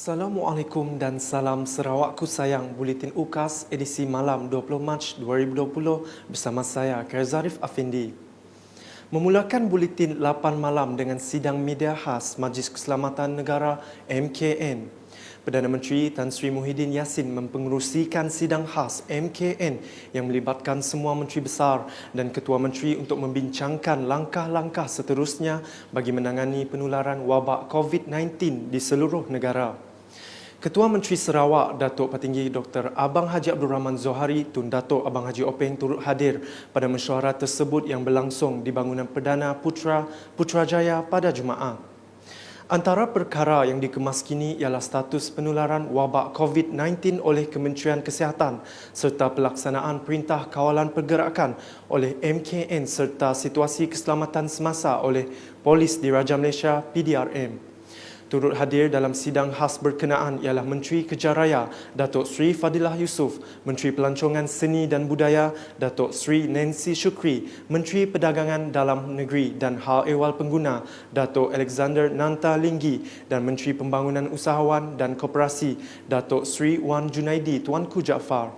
Assalamualaikum dan salam Sarawakku sayang. Buletin UKAS edisi malam 20 Mac 2020 bersama saya Karzarif Afindi. Memulakan buletin 8 malam dengan sidang media khas Majlis Keselamatan Negara MKN. Perdana Menteri Tan Sri Muhyiddin Yassin mempengerusikan sidang khas MKN yang melibatkan semua menteri besar dan ketua menteri untuk membincangkan langkah-langkah seterusnya bagi menangani penularan wabak COVID-19 di seluruh negara. Ketua Menteri Sarawak, Datuk Petinggi Dr. Abang Haji Abdul Rahman Zohari Tun Datuk Abang Haji Openg turut hadir pada mesyuarat tersebut yang berlangsung di bangunan Perdana Putrajaya pada Jumaat. Antara perkara yang dikemaskini ialah status penularan wabak COVID-19 oleh Kementerian Kesihatan serta pelaksanaan Perintah Kawalan Pergerakan oleh MKN serta situasi keselamatan semasa oleh Polis Diraja Malaysia PDRM. Turut hadir dalam sidang khas berkenaan ialah Menteri Kejaraya Datuk Sri Fadilah Yusof, Menteri Pelancongan Seni dan Budaya Datuk Sri Nancy Shukri, Menteri Perdagangan Dalam Negeri dan Hal Ehwal Pengguna Datuk Alexander Nanta Linggi dan Menteri Pembangunan Usahawan dan Koperasi Datuk Sri Wan Junaidi Tuanku Jaafar.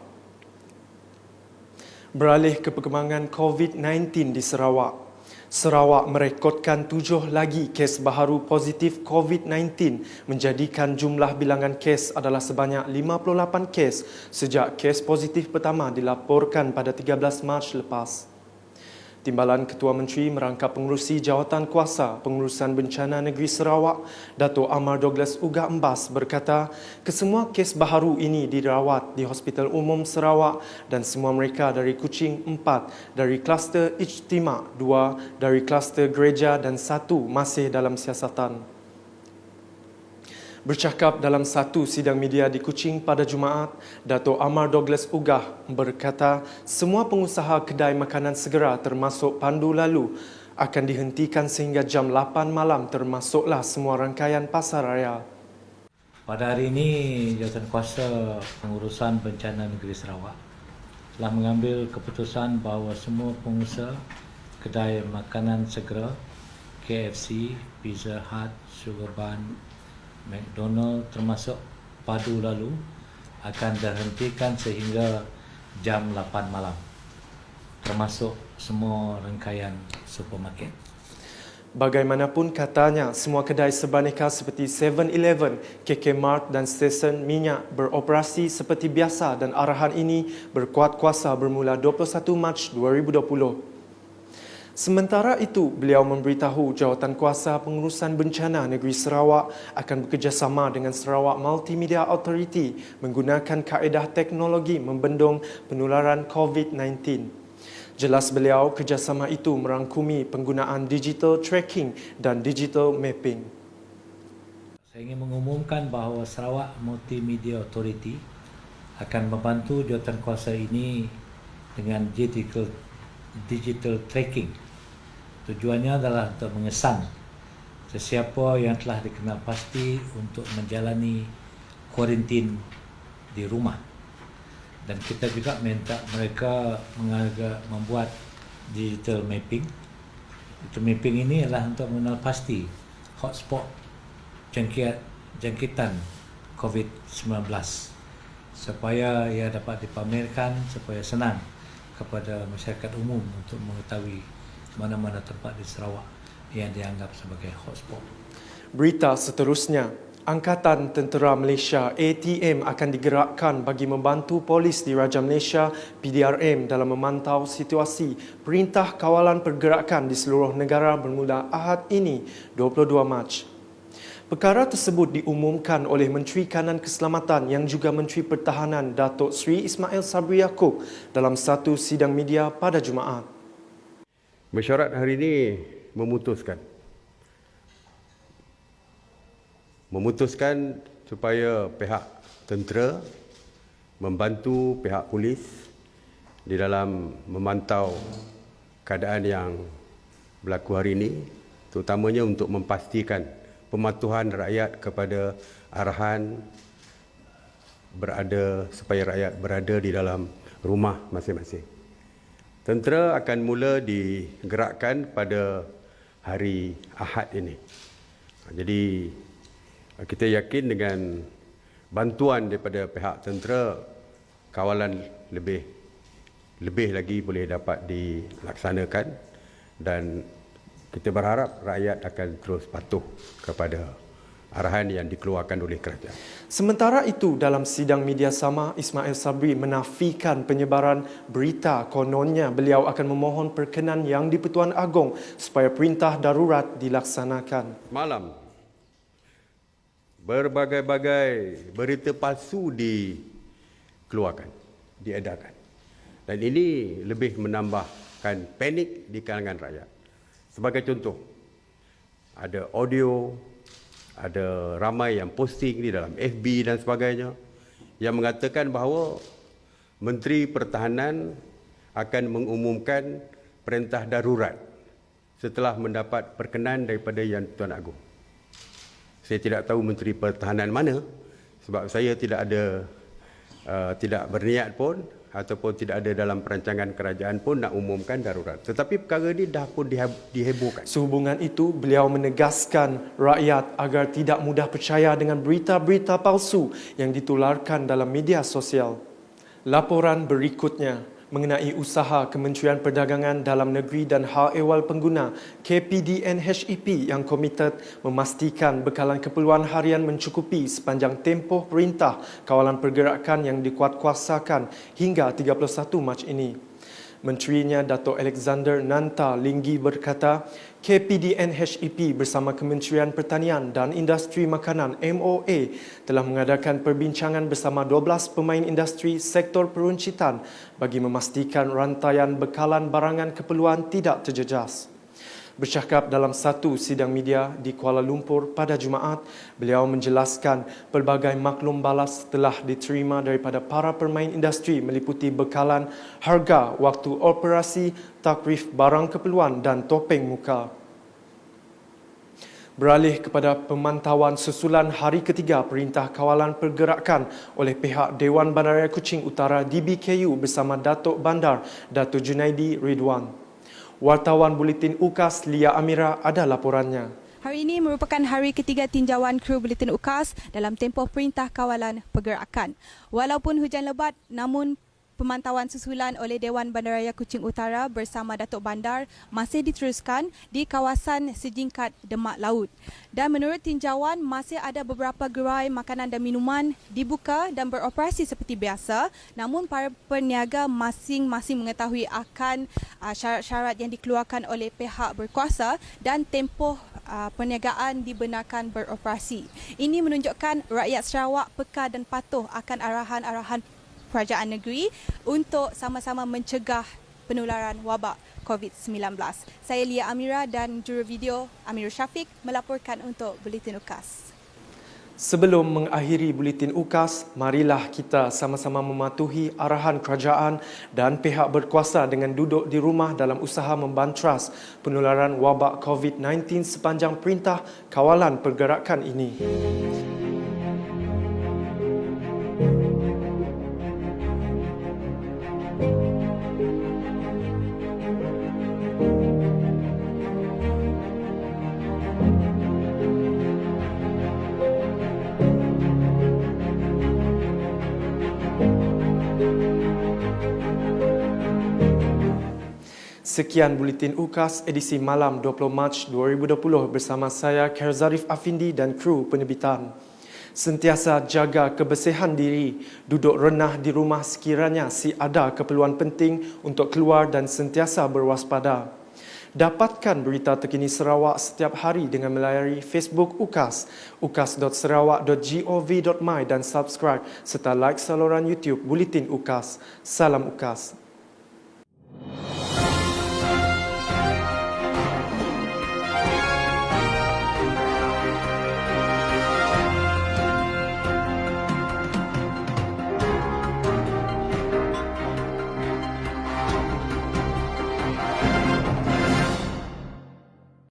Beralih ke perkembangan COVID-19 di Sarawak. Sarawak merekodkan 7 lagi kes baharu positif COVID-19 menjadikan jumlah bilangan kes adalah sebanyak 58 kes sejak kes positif pertama dilaporkan pada 13 Mac lepas. Timbalan Ketua Menteri merangkap pengerusi Jawatan Kuasa Pengurusan Bencana Negeri Sarawak, Datuk Amar Douglas Uga Embas berkata, kesemua kes baharu ini dirawat di Hospital Umum Sarawak dan semua mereka dari Kuching 4, dari kluster Ijtima 2, dari kluster gereja dan 1 masih dalam siasatan. Bercakap dalam satu sidang media di Kuching pada Jumaat, Datuk Amar Douglas Ugah berkata semua pengusaha kedai makanan segera termasuk pandu lalu akan dihentikan sehingga jam 8 malam termasuklah semua rangkaian pasar raya. Pada hari ini, Jawatan Kuasa Pengurusan Bencana Negeri Sarawak telah mengambil keputusan bahawa semua pengusaha kedai makanan segera, KFC, Pizza Hut, Sugar Bun, McDonald termasuk padu lalu akan dihentikan sehingga jam 8 malam termasuk semua rangkaian supermarket. Bagaimanapun katanya, semua kedai seberaneka seperti 7-Eleven, KK Mart dan stesen minyak beroperasi seperti biasa dan arahan ini berkuat kuasa bermula 21 Mac 2020. Sementara itu, beliau memberitahu Jawatan Kuasa Pengurusan Bencana Negeri Sarawak akan bekerjasama dengan Sarawak Multimedia Authority menggunakan kaedah teknologi membendung penularan COVID-19. Jelas beliau, kerjasama itu merangkumi penggunaan digital tracking dan digital mapping. Saya ingin mengumumkan bahawa Sarawak Multimedia Authority akan membantu Jawatan Kuasa ini dengan digital tracking. Tujuannya adalah untuk mengesan sesiapa yang telah dikenal pasti untuk menjalani kuarantin di rumah. Dan kita juga minta mereka membuat digital mapping. Digital mapping ini adalah untuk mengenal pasti hotspot jangkitan COVID-19 supaya ia dapat dipamerkan, supaya senang kepada masyarakat umum untuk mengetahui mana-mana tempat di Sarawak yang dianggap sebagai hotspot. Berita seterusnya, Angkatan Tentera Malaysia ATM akan digerakkan bagi membantu Polis Diraja Malaysia PDRM dalam memantau situasi Perintah Kawalan Pergerakan di seluruh negara bermula Ahad ini 22 Mac. Perkara tersebut diumumkan oleh Menteri Kanan Keselamatan yang juga Menteri Pertahanan Datuk Sri Ismail Sabri Yaakob dalam satu sidang media pada Jumaat. Mesyuarat hari ini memutuskan supaya pihak tentera membantu pihak polis di dalam memantau keadaan yang berlaku hari ini, terutamanya untuk memastikan pematuhan rakyat kepada arahan supaya rakyat berada di dalam rumah masing-masing. Tentera akan mula digerakkan pada hari Ahad ini. Jadi kita yakin dengan bantuan daripada pihak tentera, kawalan lebih lagi boleh dapat dilaksanakan dan kita berharap rakyat akan terus patuh kepada arahan yang dikeluarkan oleh kerajaan. Sementara itu, dalam sidang media sama, Ismail Sabri menafikan penyebaran berita kononnya beliau akan memohon perkenan Yang di-Pertuan Agong supaya perintah darurat dilaksanakan. Malam, berbagai-bagai berita palsu dikeluarkan, diedarkan. Dan ini lebih menambahkan panik di kalangan rakyat. Sebagai contoh, ada audio, ada ramai yang posting di dalam FB dan sebagainya yang mengatakan bahawa Menteri Pertahanan akan mengumumkan perintah darurat setelah mendapat perkenan daripada Yang di-Pertuan Agong. Saya tidak tahu Menteri Pertahanan mana sebab saya tidak berniat pun ataupun tidak ada dalam perancangan kerajaan pun nak umumkan darurat. Tetapi perkara ini dah pun dihebohkan. Sehubungan itu, beliau menegaskan rakyat agar tidak mudah percaya dengan berita-berita palsu yang ditularkan dalam media sosial. Laporan berikutnya mengenai usaha Kementerian Perdagangan Dalam Negeri dan Hal Ehwal Pengguna KPDN-HEP yang komited memastikan bekalan keperluan harian mencukupi sepanjang tempoh Perintah Kawalan Pergerakan yang dikuatkuasakan hingga 31 Mac ini. Menterinya Dato' Alexander Nanta Linggi berkata, KPDN-HEP bersama Kementerian Pertanian dan Industri Makanan MOA telah mengadakan perbincangan bersama 12 pemain industri sektor peruncitan bagi memastikan rantaian bekalan barangan keperluan tidak terjejas. Bercakap dalam satu sidang media di Kuala Lumpur pada Jumaat, beliau menjelaskan pelbagai maklum balas telah diterima daripada para pemain industri meliputi bekalan, harga, waktu operasi, takrif barang keperluan dan topeng muka. Beralih kepada pemantauan susulan hari ketiga Perintah Kawalan Pergerakan oleh pihak Dewan Bandaraya Kuching Utara DBKU bersama Datuk Bandar Datuk Junaidi Ridwan. Wartawan Buletin UKAS Lia Amira ada laporannya. Hari ini merupakan hari ketiga tinjauan kru Buletin UKAS dalam tempoh Perintah Kawalan Pergerakan. Walaupun hujan lebat, namun pemantauan susulan oleh Dewan Bandaraya Kuching Utara bersama Datuk Bandar masih diteruskan di kawasan sejingkat Demak Laut. Dan menurut tinjauan, masih ada beberapa gerai makanan dan minuman dibuka dan beroperasi seperti biasa. Namun para peniaga masing-masing mengetahui akan syarat-syarat yang dikeluarkan oleh pihak berkuasa dan tempoh perniagaan dibenarkan beroperasi. Ini menunjukkan rakyat Sarawak peka dan patuh akan arahan-arahan kerajaan negeri untuk sama-sama mencegah penularan wabak COVID-19. Saya Lia Amira dan juru video Amirul Syafiq melaporkan untuk Buletin UKAS. Sebelum mengakhiri Buletin UKAS, marilah kita sama-sama mematuhi arahan kerajaan dan pihak berkuasa dengan duduk di rumah dalam usaha membantras penularan wabak COVID-19 sepanjang Perintah Kawalan Pergerakan ini. Sekian Buletin UKAS edisi malam 20 Mac 2020 bersama saya Kerzarif Afindi dan kru penerbitan. Sentiasa jaga kebersihan diri, duduk renah di rumah sekiranya ada keperluan penting untuk keluar dan sentiasa berwaspada. Dapatkan berita terkini Sarawak setiap hari dengan melayari Facebook UKAS, ukas.sarawak.gov.my dan subscribe serta like saluran YouTube Buletin UKAS. Salam UKAS.